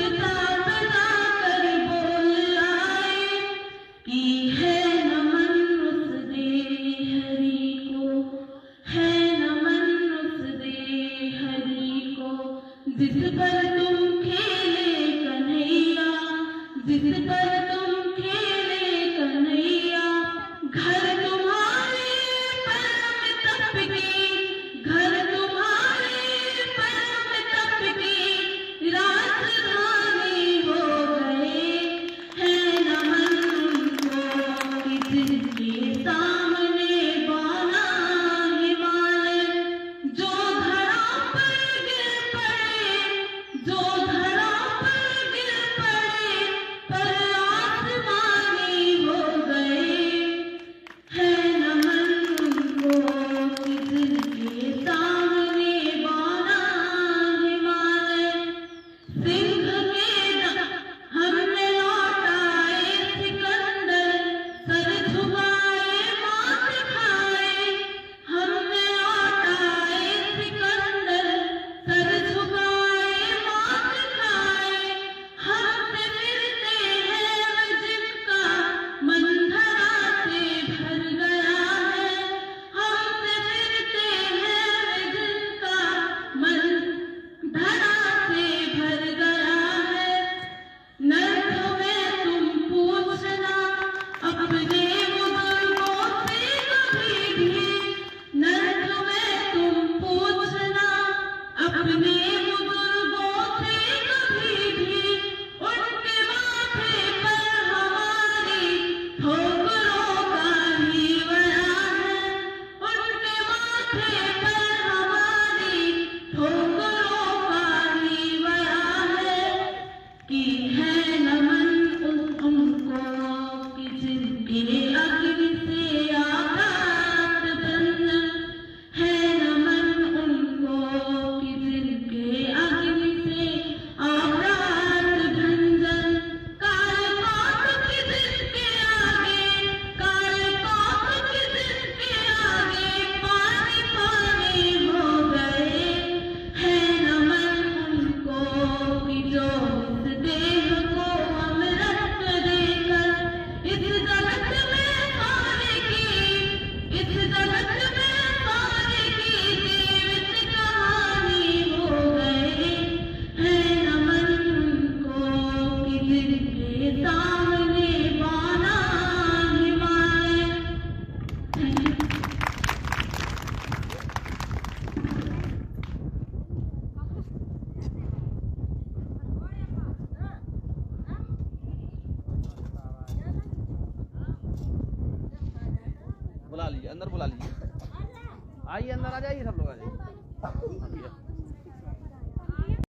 बता बता कर बोल आए कि है नमन उस दे हरि को, है नमन उस दे हरि को। जिस पर तुम खेले कन्हैया, जिस पर तुम खेले कन्हैया, घर तुम्हारे परम तप के, घर तुम्हारे परम तप के राजधानी हो गए। है नमन उनको कि जिनके सामने बौना हिमालय, जो धरा पर गिर पड़े, जो धरा पर गिर पड़े पर आसमानी हो गए। है नमन उनको कि जिनके सामने बौना हिमालय। सिंह के हमने लौटाए सिकंदर, सर झुकाए मात खाए। हमने लौटाए सिकंदर, सर झुकाए मात खाए। हमसे फिरते हैं वे जिनका मन धरा से भर गया है। हमसे फिरते हैं वे जिनका मन धरा से भर गया है। नर्क में तुम पूछना अपने बुजुर्गों से कभी भी, नर्क में तुम पूछना अपने बुजुर्गों से कभी भी। उनके माथे पर हमारी ठोकरों का ही बयान है, उनके माथे पर हमारी ठोकरों का ही बयान है। कि है नमन उनको कि जिनके अग्नि से आकाश बंधन, है नमन उनको कि जिनके अग्नि से आकाश भंजन। काल कौतुक जिनके आगे, काल कौतुक जिनके आगे पानी पानी हो गए। है नमन उनको कि जो इस देह को अमृत देकर इस जगत में सारे की, इस जगत में सारे की जीवित कहानी हो गए। है नमन उनको कि जिनके सामने बौना हिमालय। बुला लीजिए, अंदर बुला लीजिए। आइए अंदर आ जाइए, सब लोग आ जाइए।